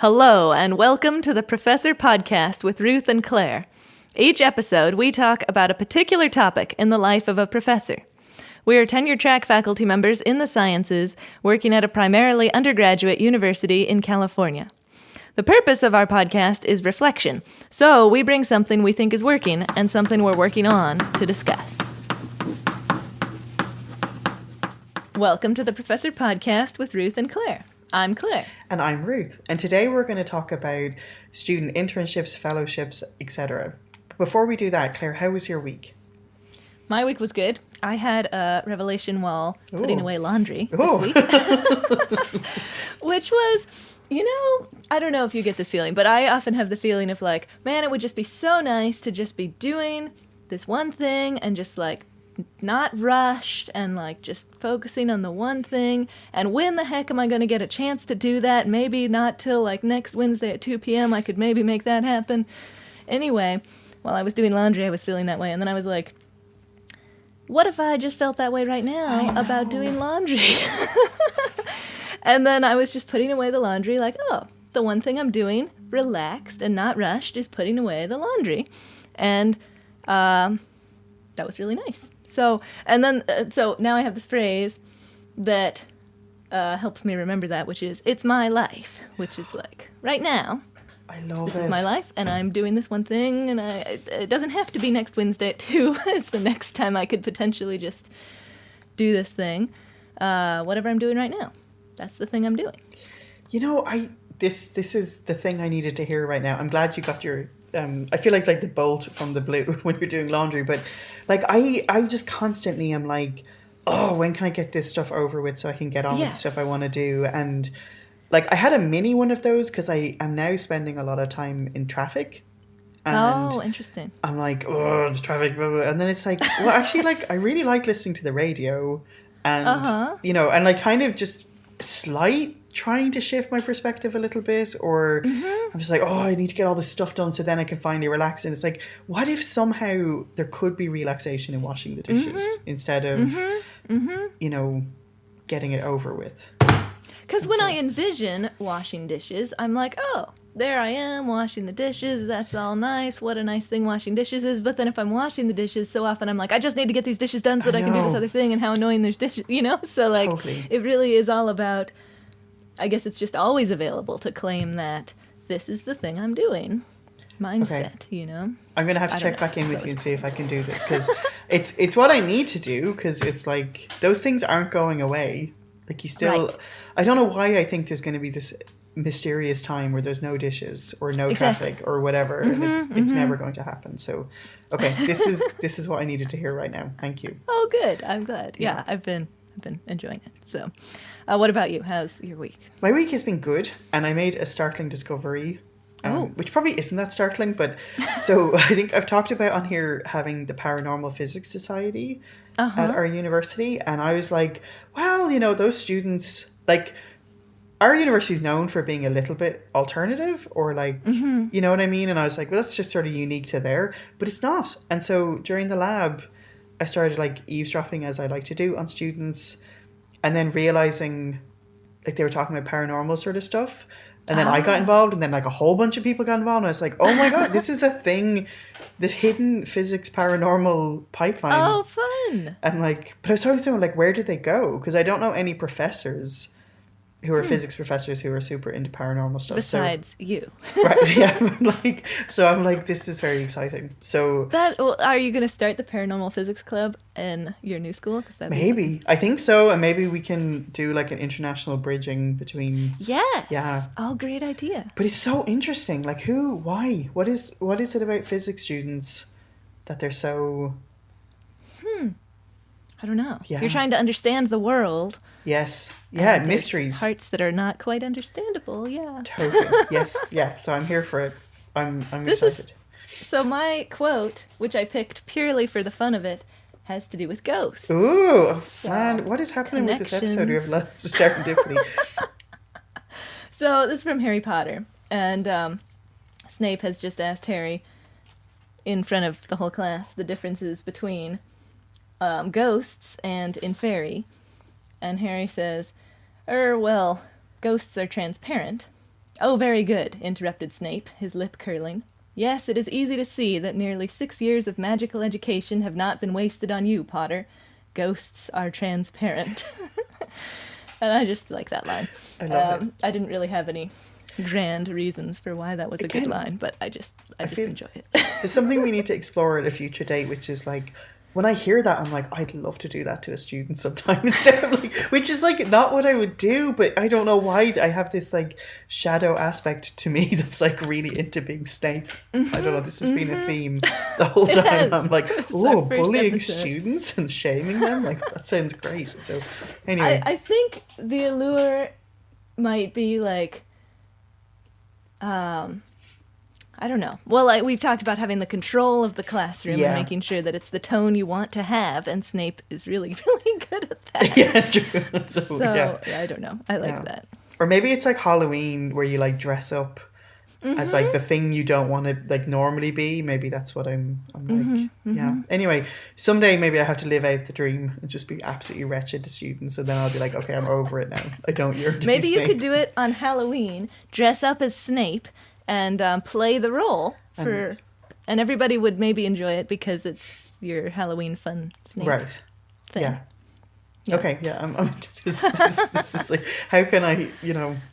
Hello, and welcome to the Professor Podcast with Ruth and Claire. Each episode, we talk about a particular topic in the life of a professor. We are tenure-track faculty members in the sciences, working at a primarily undergraduate university in California. The purpose of our podcast is reflection, so we bring something we think is working and something we're working on to discuss. Welcome to the Professor Podcast with Ruth and Claire. I'm Claire. And I'm Ruth. And today we're going to talk about student internships, fellowships, etc. Before we do that, Claire, how was your week? My week was good. I had a revelation while putting away laundry this week. Which was, I don't know if you get this feeling, but I often have the feeling of like, man, it would just be so nice to just be doing this one thing and just like not rushed and like just focusing on the one thing. And when the heck am I going to get a chance to do that? Maybe not till like next Wednesday at 2 p.m. I could maybe make that happen. Anyway, while I was doing laundry, I was feeling that way. And then I was like, what if I just felt that way right now about doing laundry? And then I was just putting away the laundry like, the one thing I'm doing, relaxed and not rushed, is putting away the laundry. And that was really nice. So now I have this phrase that helps me remember that, which is, it's my life, which is like, right now, I love this is my life, and I'm doing this one thing, and it doesn't have to be next Wednesday at 2 is the next time I could potentially just do this thing. Whatever I'm doing right now, that's the thing I'm doing. This is the thing I needed to hear right now. I'm glad you got your... I feel like the bolt from the blue when you're doing laundry, but like I just constantly am like, when can I get this stuff over with so I can get on with the stuff I want to do? And like I had a mini one of those because I am now spending a lot of time in traffic. And interesting. I'm like, the traffic, blah, blah. And then it's like, well, actually, like I really like listening to the radio, and and like kind of just trying to shift my perspective a little bit, or I'm just like, I need to get all this stuff done so then I can finally relax. And it's like, what if somehow there could be relaxation in washing the dishes instead of, getting it over with? Because when I envision washing dishes, I'm like, there I am washing the dishes. That's all nice. What a nice thing washing dishes is. But then if I'm washing the dishes, so often I'm like, I just need to get these dishes done so that I can do this other thing, and how annoying there's dishes, So like, It really is all about, I guess it's just always available to claim that this is the thing I'm doing. Mindset, I'm going to have to check back in with you and see if I can do this, because it's what I need to do, because it's like those things aren't going away. Like you still, right. I don't know why I think there's going to be this mysterious time where there's no dishes or no traffic or whatever, and it's never going to happen. So, okay, this is what I needed to hear right now. Thank you. Oh, good. I'm glad. Yeah, I've been enjoying it. So, what about you? How's your week? My week has been good, and I made a startling discovery, which probably isn't that startling, but so I think I've talked about on here having the Paranormal Physics Society at our university, and I was like, well, those students, like, our university is known for being a little bit alternative, or like, you know what I mean? And I was like, well, that's just sort of unique to there, but it's not. And so during the lab, I started like eavesdropping, as I like to do, on students, and then realizing like they were talking about paranormal sort of stuff. And then I got involved, and then like a whole bunch of people got involved. And I was like, oh my God, this is a thing, the hidden physics paranormal pipeline. Oh, fun. And like, but I started thinking, like, where did they go? Because I don't know any professors who are physics professors who are super into paranormal stuff. Besides you. Right, yeah. So I'm like, this is very exciting. So are you going to start the Paranormal Physics Club in your new school? Maybe. I think so. And maybe we can do like an international bridging between... Yes. Yeah. Oh, great idea. But it's so interesting. Like who, why? What is it about physics students that they're so... I don't know. Yeah. You're trying to understand the world. Yes. Yeah, mysteries. Parts that are not quite understandable, yeah. Totally. Yes. Yeah. So I'm here for it. I'm excited. So my quote, which I picked purely for the fun of it, has to do with ghosts. Ooh. Man, what is happening with this episode? We have lots of serendipity. So this is from Harry Potter. And Snape has just asked Harry, in front of the whole class, the differences between ghosts and in fairy. And Harry says, well, ghosts are transparent, Oh, very good, interrupted Snape, his lip curling. Yes, it is easy to see that nearly 6 years of magical education have not been wasted on you, Potter. Ghosts are transparent. And I just like that line. I love it. I didn't really have any grand reasons for why that was a good line, but I just enjoy it. There's something we need to explore at a future date, which is like, when I hear that, I'm like, I'd love to do that to a student sometime instead of like, which is like not what I would do, but I don't know why I have this like shadow aspect to me that's like really into being Snape. I don't know, this has been a theme the whole time. I'm like, oh, bullying students and shaming them, like that sounds great. So anyway, I think the allure might be like, I don't know. Well, we've talked about having the control of the classroom and making sure that it's the tone you want to have, and Snape is really, really good at that. Yeah, true. So yeah, I don't know. I like that. Or maybe it's like Halloween where you like dress up as like the thing you don't want to like normally be. Maybe that's what I'm like. Yeah. Anyway, someday maybe I have to live out the dream and just be absolutely wretched to students, and then I'll be like, okay, I'm over it now. I don't yearn to Maybe be you Snape. could do it on Halloween, dress up as Snape, and play the role for, and everybody would maybe enjoy it because it's your Halloween fun Snape thing. Yeah. Okay, yeah, I'm into this. This is like, how can I,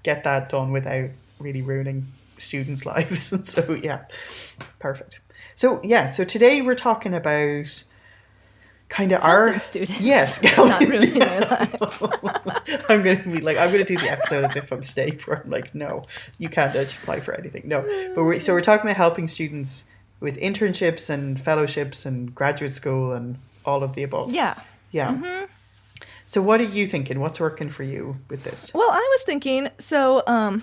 get that done without really ruining students' lives? And so, yeah, perfect. So, so today we're talking about kind of our students. Yes. Not ruining their lives. I'm going to do the episode as if I'm Snape, where I'm like, no, you can't apply for anything. No. But we're talking about helping students with internships and fellowships and graduate school and all of the above. Yeah. Yeah. So what are you thinking? What's working for you with this? Well, I was thinking, so, a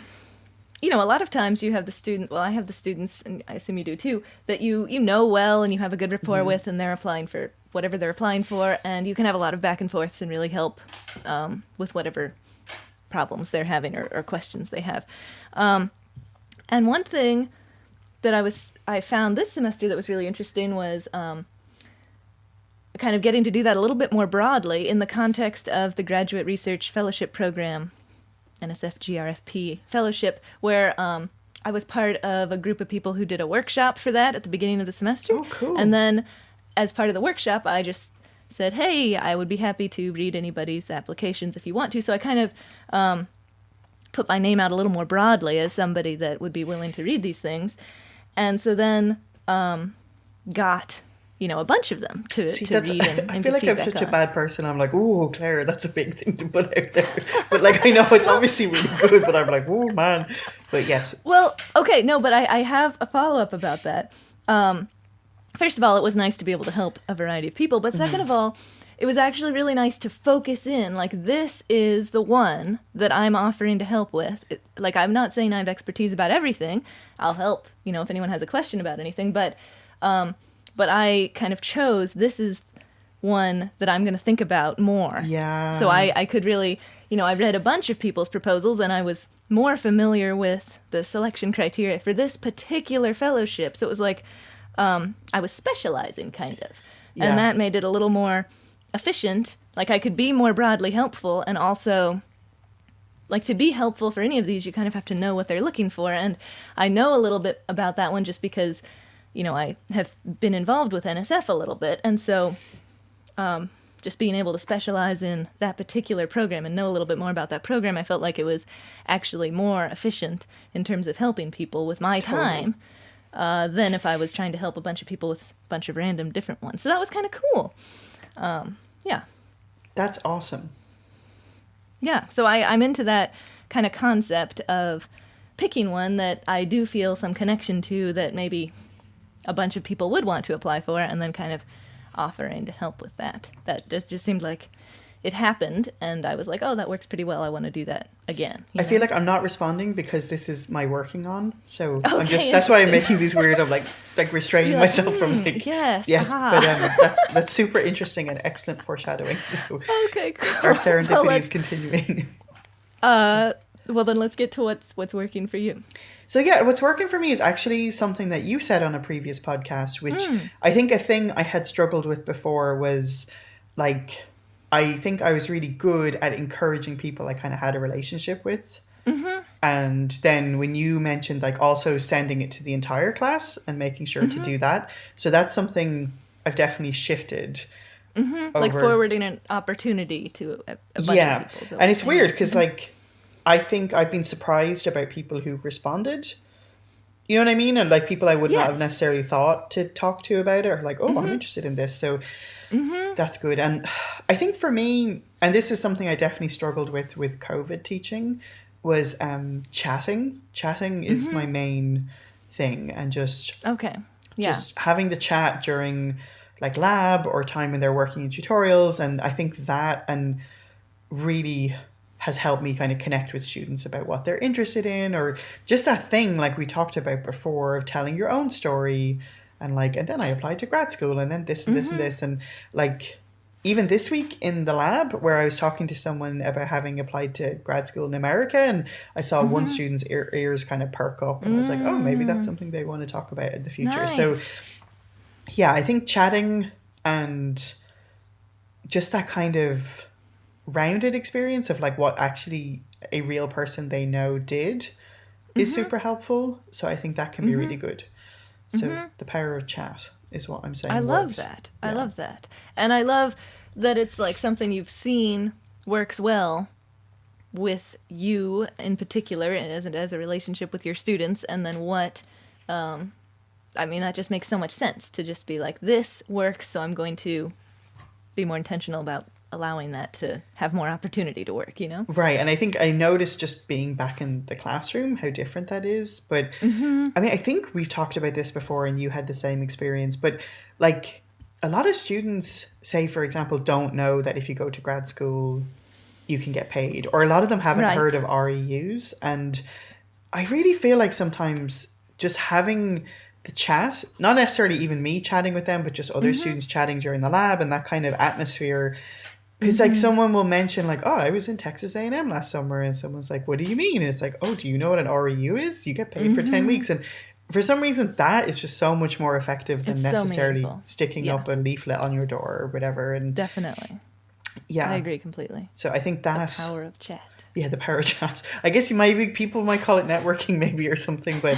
lot of times you have the student, well, I have the students, and I assume you do too, that you know well and you have a good rapport with, and they're applying for whatever they're applying for, and you can have a lot of back and forths and really help with whatever problems they're having or questions they have. And one thing that I found this semester that was really interesting was kind of getting to do that a little bit more broadly in the context of the Graduate Research Fellowship Program, NSF GRFP Fellowship, where I was part of a group of people who did a workshop for that at the beginning of the semester. Oh, cool. And then as part of the workshop, I just said, hey, I would be happy to read anybody's applications if you want to. So I kind of put my name out a little more broadly as somebody that would be willing to read these things. And so then got a bunch of them to read and I feel like I'm such a bad person. I'm like, oh, Claire, that's a big thing to put out there. But like, I know it's obviously really good, but I'm like, oh, man. But yes. Well, okay, no, but I have a follow-up about that. First of all, it was nice to be able to help a variety of people. But second of all, it was actually really nice to focus in. Like, this is the one that I'm offering to help with. Like, I'm not saying I have expertise about everything. I'll help, if anyone has a question about anything. But I kind of chose, this is one that I'm going to think about more. Yeah. So I could really, I read a bunch of people's proposals, and I was more familiar with the selection criteria for this particular fellowship. So it was like, I was specializing, kind of. Yeah. And that made it a little more efficient. Like, I could be more broadly helpful, and also, like, to be helpful for any of these, you kind of have to know what they're looking for. And I know a little bit about that one just because I have been involved with NSF a little bit, and so just being able to specialize in that particular program and know a little bit more about that program, I felt like it was actually more efficient in terms of helping people with my time than if I was trying to help a bunch of people with a bunch of random different ones. So that was kind of cool. Yeah. That's awesome. Yeah, so I'm into that kind of concept of picking one that I do feel some connection to that maybe a bunch of people would want to apply for, and then kind of offering to help with that. That just seemed like it happened, and I was like, oh, that works pretty well. I want to do that again. I feel like I'm not responding because this is my working on. So okay, that's why I'm making these weird, I'm like restraining myself from yes. But that's super interesting and excellent foreshadowing. So okay, cool. our serendipity is continuing. Well, then let's get to what's working for you. So yeah, what's working for me is actually something that you said on a previous podcast, which I think a thing I had struggled with before was like, I think I was really good at encouraging people I kind of had a relationship with. And then when you mentioned like also sending it to the entire class and making sure to do that. So that's something I've definitely shifted Like over. forwarding an opportunity to a bunch of Yeah. people. Is that what And you're it's saying? weird because like I think I've been surprised about people who've responded. You know what I mean? And like people I would not have Yes. necessarily thought to talk to about it or like, oh, I'm interested in this. So that's good. And I think for me, and this is something I definitely struggled with COVID teaching, was chatting. Chatting is my main thing, and Okay. Yeah. just having the chat during like lab or time when they're working in tutorials, and I think that and really has helped me kind of connect with students about what they're interested in, or just that thing like we talked about before of telling your own story, and like, and then I applied to grad school and then this and this and this, and like even this week in the lab where I was talking to someone about having applied to grad school in America, and I saw one student's ears kind of perk up, and I was like, oh, maybe that's something they want to talk about in the future. So Nice. yeah, I think chatting and just that kind of rounded experience of like what actually a real person they know did is super helpful. So I think that can be really good. So the power of chat is what I'm I saying love works. that. I Yeah. love that. And I love that it's like something you've seen works well with you in particular as a relationship with your students, and then what I mean, that just makes so much sense to just be like, this works, so I'm going to be more intentional about allowing that to have more opportunity to work, you know? Right. And I think I noticed just being back in the classroom how different that is. But I mean, I think we've talked about this before and you had the same experience. But like a lot of students, say, for example, don't know that if you go to grad school, you can get paid. Or a lot of them haven't Right. heard of REUs. And I really feel like sometimes just having the chat, not necessarily even me chatting with them, but just other students chatting during the lab and that kind of atmosphere. Because like someone will mention like, oh, I was in Texas A&M last summer, and someone's like, what do you mean? And it's like, oh, do you know what an REU is? You get paid for 10 weeks. And for some reason, that is just so much more effective than It's so necessarily meaningful. sticking Yeah. up a leaflet on your door or whatever. And Definitely. yeah, I agree completely. so I think The that power of chat. yeah, the power of chat. I guess people might call it networking maybe or something, but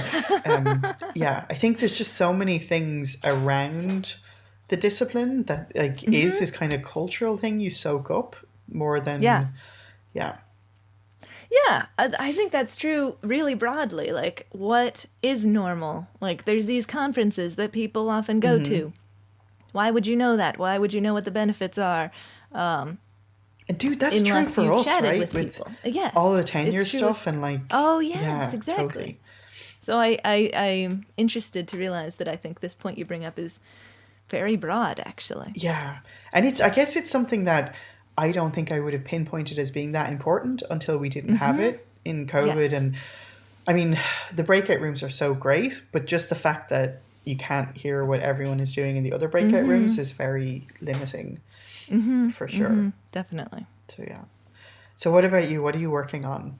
yeah, I think there's just so many things around the discipline that like is this kind of cultural thing you soak up more than Yeah. yeah. Yeah, I think that's true really broadly. Like, what is normal? Like, there's these conferences that people often go to. Why would you know that? Why would you know what the benefits are? And dude, that's true Unless for you've us, chatted right? with people. Yes. all the tenure It's true stuff and like Oh, yes, yeah, exactly. totally. So I'm interested to realize that I think this point you bring up is very broad, actually. Yeah. And I guess it's something that I don't think I would have pinpointed as being that important until we didn't have it in COVID. Yes. And I mean, the breakout rooms are so great, but just the fact that you can't hear what everyone is doing in the other breakout rooms is very limiting for sure. Definitely. So, yeah. So, what about you? What are you working on?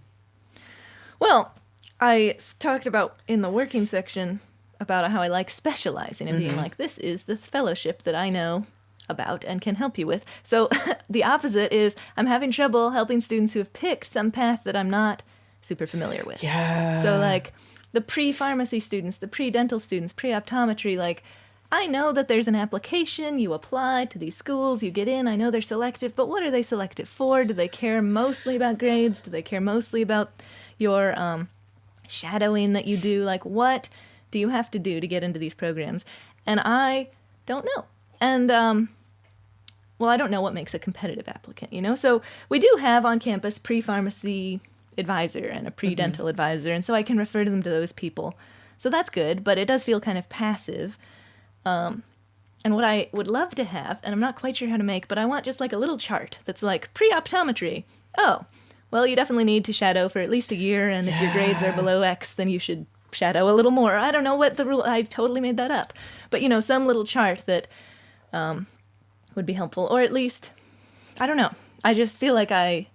Well, I talked about in the working section about how I like specializing and being like, this is the fellowship that I know about and can help you with. So the opposite is I'm having trouble helping students who have picked some path that I'm not super familiar with. Yeah. So like the pre-pharmacy students, the pre-dental students, pre-optometry, like I know that there's an application, you apply to these schools, you get in, I know they're selective, but what are they selective for? Do they care mostly about grades? Do they care mostly about your shadowing that you do? Like what do you have to do to get into these programs? And I don't know. And well, I don't know what makes a competitive applicant, you know? So we do have on campus pre-pharmacy advisor and a pre-dental advisor, and so I can refer them to those people. So that's good, but it does feel kind of passive. And what I would love to have, and I'm not quite sure how to make, but I want just like a little chart that's like pre-optometry. Oh, well, you definitely need to shadow for at least a year, and if your grades are below X, then you should shadow a little more. I don't know what the rule, I totally made that up. But, you know, some little chart that would be helpful, or at least, I don't know. I just feel like I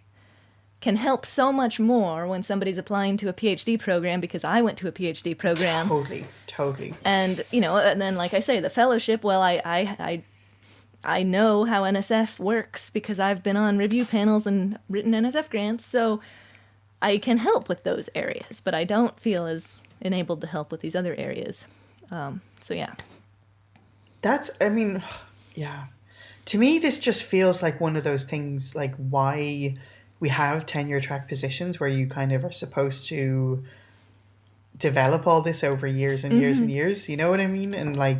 can help so much more when somebody's applying to a PhD program because I went to a PhD program. Totally. And, you know, and then, like I say, the fellowship, well, I know how NSF works because I've been on review panels and written NSF grants. So I can help with those areas, but I don't feel as enabled to help with these other areas. So yeah. Yeah. To me, this just feels like one of those things, like why we have tenure track positions where you kind of are supposed to develop all this over years and years and years. You know what I mean? And like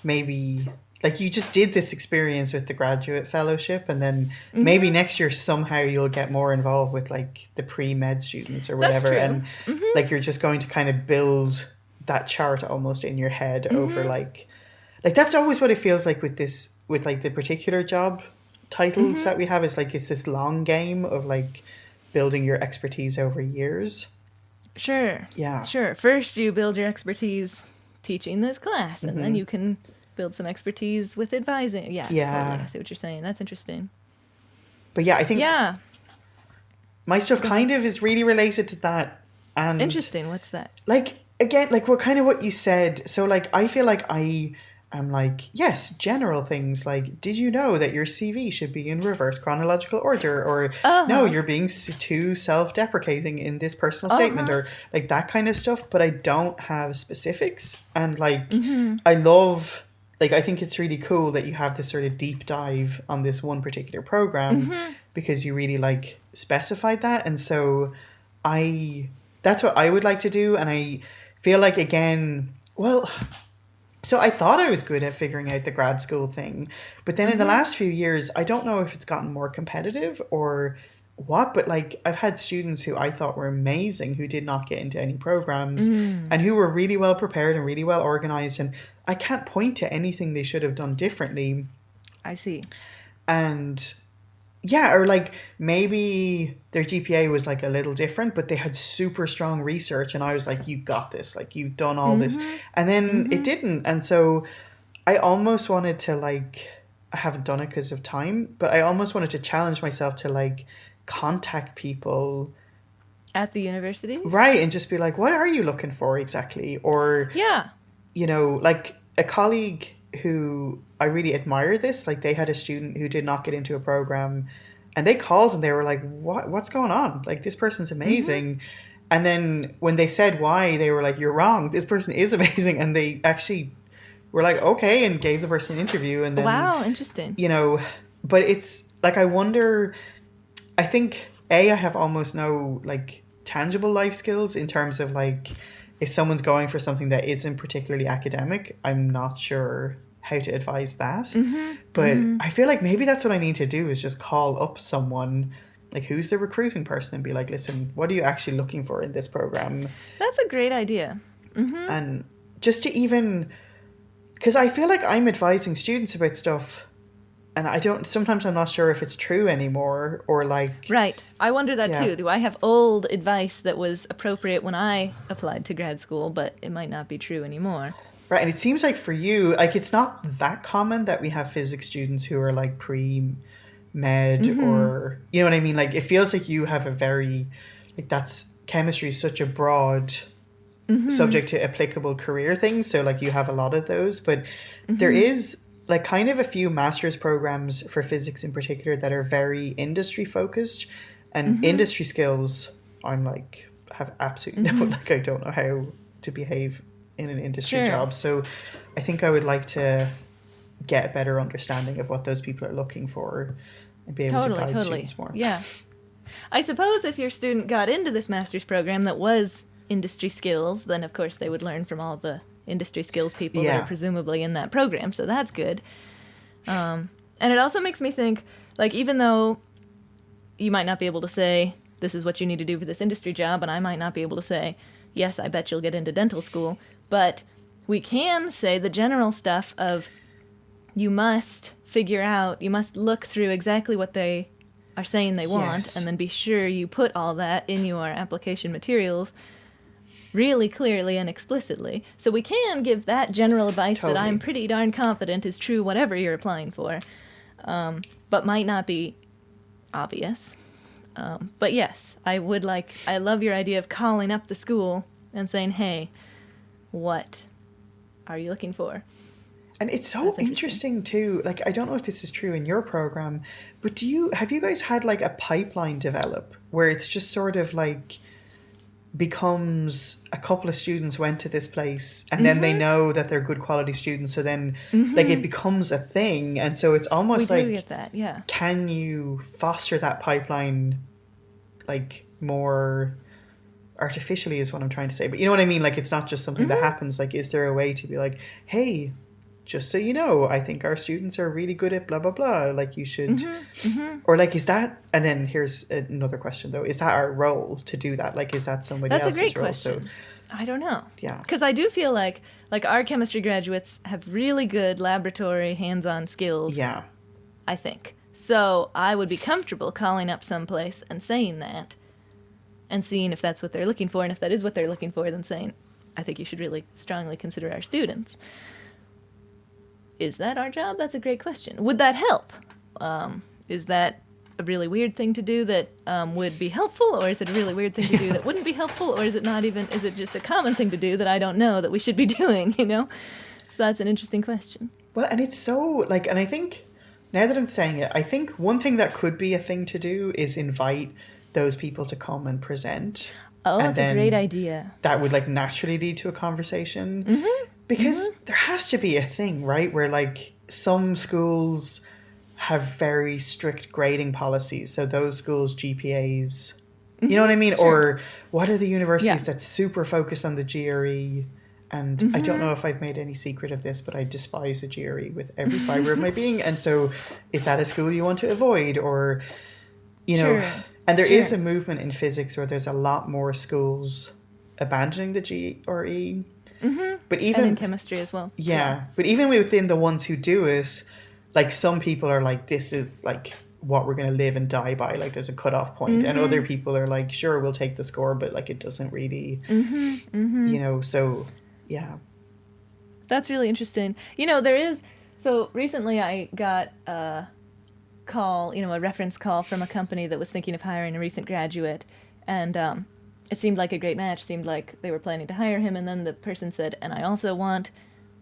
maybe like you just did this experience with the graduate fellowship, and then maybe next year somehow you'll get more involved with like the pre-med students or whatever. That's true. And like you're just going to kind of build that chart almost in your head over like that's always what it feels like with this, with like the particular job titles that we have. Is like it's this long game of like building your expertise over years. Sure. Yeah. Sure. First you build your expertise teaching this class, and then you can build some expertise with advising. Yeah. Totally. I see what you're saying. That's interesting. But yeah, I think my stuff kind of is really related to that. And interesting. What's that? Like, again, like what you said. So like, I feel like I'm like, yes, general things like, did you know that your CV should be in reverse chronological order? Or no, you're being too self-deprecating in this personal statement, or like that kind of stuff. But I don't have specifics. And like, I love, like, I think it's really cool that you have this sort of deep dive on this one particular program because you really like specified that. And so that's what I would like to do. And I feel like, again, well, so I thought I was good at figuring out the grad school thing, but then in the last few years, I don't know if it's gotten more competitive or what, but like I've had students who I thought were amazing who did not get into any programs and who were really well prepared and really well organized, and I can't point to anything they should have done differently. I see. And yeah, or like maybe their GPA was like a little different, but they had super strong research, and I was like, you got this, like you've done all this, and then it didn't. And so I almost wanted to like, I haven't done it because of time, but I almost wanted to challenge myself to like contact people at the universities, right, and just be like, what are you looking for exactly? Or you know, like a colleague who I really admire this, like they had a student who did not get into a program, and they called and they were like, what's going on? Like, this person's amazing. And then when they said why, they were like, you're wrong, this person is amazing. And they actually were like, okay, and gave the person an interview. And then, wow, interesting. You know, but it's like, I wonder, I think I have almost no like tangible life skills in terms of like, if someone's going for something that isn't particularly academic, I'm not sure how to advise that. But I feel like maybe that's what I need to do, is just call up someone, like who's the recruiting person, and be like, listen, what are you actually looking for in this program? That's a great idea. And just to even, because I feel like I'm advising students about stuff and sometimes I'm not sure if it's true anymore, or like... Right. I wonder that too. Do I have old advice that was appropriate when I applied to grad school, but it might not be true anymore? Right. And it seems like for you, like it's not that common that we have physics students who are like pre-med or, you know what I mean? Like it feels like you have a very, like chemistry is such a broad subject to applicable career things. So like you have a lot of those, but there is like kind of a few master's programs for physics in particular that are very industry focused, and industry skills. I'm like, have absolutely no, like I don't know how to behave in an industry job. So I think I would like to get a better understanding of what those people are looking for and be able to guide students more. Yeah. I suppose if your student got into this master's program that was industry skills, then of course they would learn from all the industry skills people that are presumably in that program. So that's good. And it also makes me think, like, even though you might not be able to say, this is what you need to do for this industry job, and I might not be able to say, yes, I bet you'll get into dental school, but we can say the general stuff of you must look through exactly what they are saying they want, and then be sure you put all that in your application materials really clearly and explicitly. So we can give that general advice that I'm pretty darn confident is true whatever you're applying for, but might not be obvious. But yes, I love your idea of calling up the school and saying, hey, what are you looking for? And it's so interesting too. Like, I don't know if this is true in your program, but have you guys had like a pipeline develop where it's just sort of like becomes a couple of students went to this place and then they know that they're good quality students, so then like it becomes a thing, and so it's almost we like do get that, yeah. Can you foster that pipeline like more artificially is what I'm trying to say, but you know what I mean, like it's not just something that happens. Like, is there a way to be like, hey, just so you know, I think our students are really good at blah blah blah, like you should or like, is that, and then here's another question though, is that our role to do that? Like, is that somebody else's role? That's a great question. So, I don't know. Yeah, because I do feel like our chemistry graduates have really good laboratory hands-on skills. Yeah, I think so. I would be comfortable calling up someplace and saying that and seeing if that's what they're looking for, and if that is what they're looking for, then saying, I think you should really strongly consider our students. Is that our job? That's a great question. Would that help? Is that a really weird thing to do that would be helpful, or is it a really weird thing to do that wouldn't be helpful, or is it just a common thing to do that I don't know that we should be doing, you know? So that's an interesting question. Well, and it's so, like, and I think, now that I'm saying it, I think one thing that could be a thing to do is invite those people to come and present. Oh, that's a great idea. That would, like, naturally lead to a conversation. Because there has to be a thing, right, where like some schools have very strict grading policies, so those schools' GPAs, you know what I mean? Sure. Or what are the universities that's super focused on the GRE? And I don't know if I've made any secret of this, but I despise the GRE with every fiber of my being. And so is that a school you want to avoid? Or, you know, and there is a movement in physics where there's a lot more schools abandoning the GRE. But even and in chemistry as well. Yeah, but even within the ones who do it, like some people are like, this is like what we're going to live and die by. Like there's a cutoff point. And other people are like, sure, we'll take the score, but like it doesn't really, you know, so yeah. That's really interesting. You know, so recently I got a call, you know, a reference call from a company that was thinking of hiring a recent graduate, and it seemed like a great match, seemed like they were planning to hire him, and then the person said, and I also want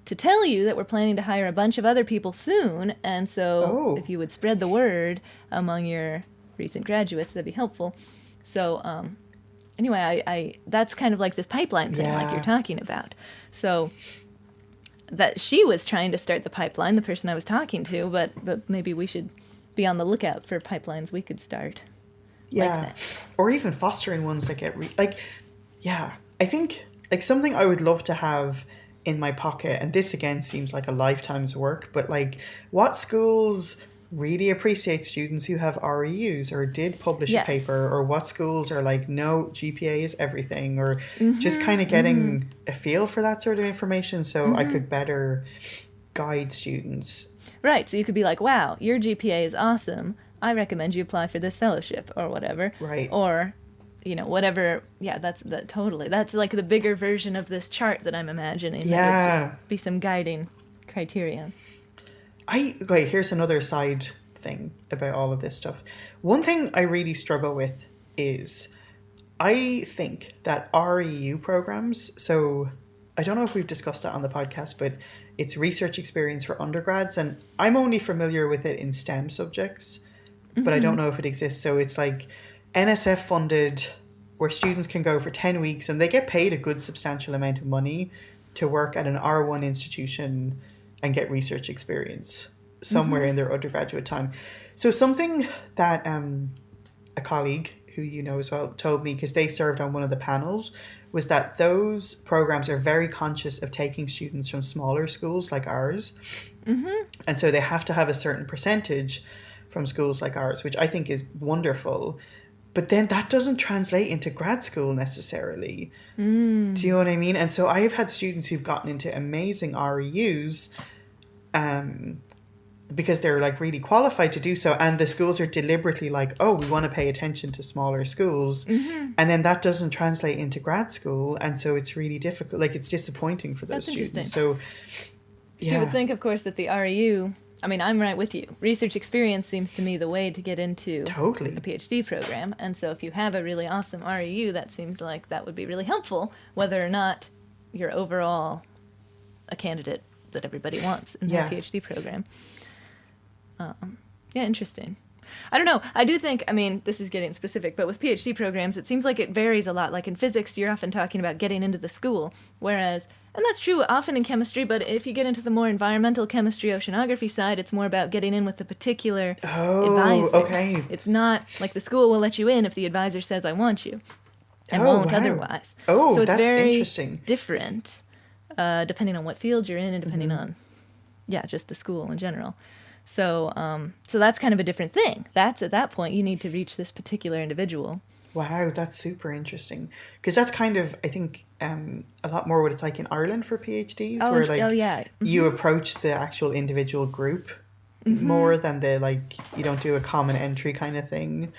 to tell you that we're planning to hire a bunch of other people soon, and so if you would spread the word among your recent graduates, that'd be helpful. So anyway, I that's kind of like this pipeline thing like you're talking about. So that she was trying to start the pipeline, the person I was talking to, but maybe we should be on the lookout for pipelines we could start. Yeah, like that. Or even fostering ones that get I think like something I would love to have in my pocket, and this again seems like a lifetime's work, but like what schools really appreciate students who have REUs or did publish a paper, or what schools are like, no, GPA is everything, or just kind of getting a feel for that sort of information so I could better guide students. Right, so you could be like, wow, your GPA is awesome. I recommend you apply for this fellowship or whatever. Right. Or, you know, whatever. Yeah, totally. That's like the bigger version of this chart that I'm imagining. Yeah. That would just be some guiding criteria. Here's another side thing about all of this stuff. One thing I really struggle with is I think that REU programs, so I don't know if we've discussed that on the podcast, but it's research experience for undergrads, and I'm only familiar with it in STEM subjects, but I don't know if it exists. So it's like NSF funded, where students can go for 10 weeks and they get paid a good substantial amount of money to work at an R1 institution and get research experience somewhere in their undergraduate time. So something that a colleague who you know as well told me, because they served on one of the panels, was that those programs are very conscious of taking students from smaller schools like ours. And so they have to have a certain percentage from schools like ours, which I think is wonderful. But then that doesn't translate into grad school necessarily. Do you know what I mean? And so I have had students who've gotten into amazing REUs because they're like really qualified to do so. And the schools are deliberately like, oh, we want to pay attention to smaller schools. And then that doesn't translate into grad school. And so it's really difficult. Like it's disappointing for those students. So you would think, of course, that the REU, I mean, I'm right with you. Research experience seems to me the way to get into a PhD program. And so if you have a really awesome REU, that seems like that would be really helpful, whether or not you're overall a candidate that everybody wants in Yeah. their PhD program. Yeah, interesting. I don't know. I do think, I mean, this is getting specific, but with PhD programs, it seems like it varies a lot. Like in physics, you're often talking about getting into the school, whereas, and that's true often in chemistry, but if you get into the more environmental chemistry, oceanography side, it's more about getting in with the particular advisor. Okay. It's not like the school will let you in if the advisor says, I want you, and Oh, won't wow. otherwise. Oh, so it's that's very interesting. different, depending on what field you're in and depending on, just the school in general. So that's kind of a different thing. That's at that point you need to reach this particular individual. Wow, that's super interesting. Because that's kind of, I think, a lot more what it's like in Ireland for PhDs, where like you approach the actual individual group more than the like you don't do a common entry kind of thing.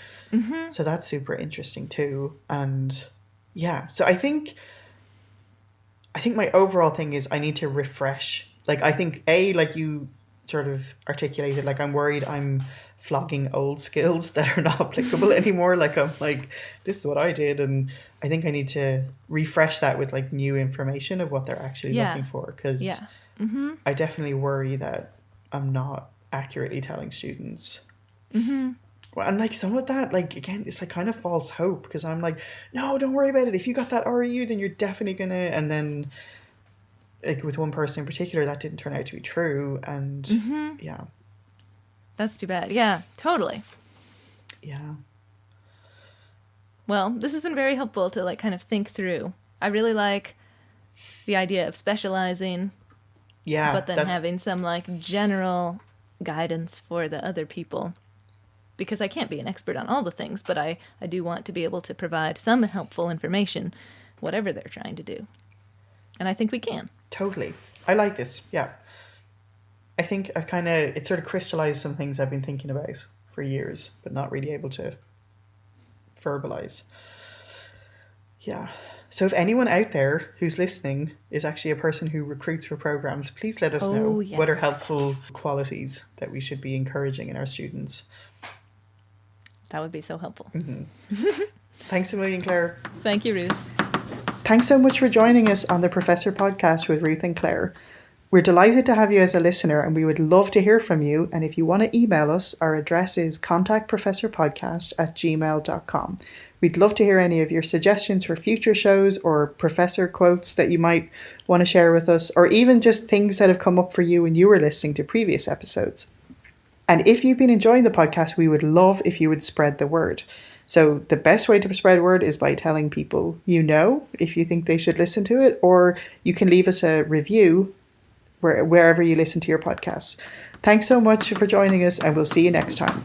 So that's super interesting too. And yeah, so I think my overall thing is I need to refresh. Like I think like you sort of articulated, like I'm worried I'm flogging old skills that are not applicable anymore. Like I'm like, this is what I did, and I think I need to refresh that with like new information of what they're actually looking for, because I definitely worry that I'm not accurately telling students. Well, and like some of that, like again, it's like kind of false hope, because I'm like, no, don't worry about it. If you got that REU, then you're definitely gonna, and then like with one person in particular, that didn't turn out to be true, and yeah. That's too bad. Yeah, totally. Yeah. Well, this has been very helpful to like kind of think through. I really like the idea of specializing. Yeah. But then having some like general guidance for the other people. Because I can't be an expert on all the things, but I do want to be able to provide some helpful information, whatever they're trying to do. And I think we can. Totally. I like this. Yeah. I think it sort of crystallized some things I've been thinking about for years, but not really able to verbalize. Yeah. So if anyone out there who's listening is actually a person who recruits for programs, please let us know what are helpful qualities that we should be encouraging in our students. That would be so helpful. Thanks a million, Claire. Thank you, Ruth. Thanks so much for joining us on the Professor Podcast with Ruth and Claire. We're delighted to have you as a listener, and we would love to hear from you. And if you want to email us, our address is contactprofessorpodcast@gmail.com. We'd love to hear any of your suggestions for future shows, or professor quotes that you might want to share with us, or even just things that have come up for you when you were listening to previous episodes. And if you've been enjoying the podcast, we would love if you would spread the word. So the best way to spread word is by telling people you know if you think they should listen to it, or you can leave us a review wherever you listen to your podcasts. Thanks so much for joining us, and we'll see you next time.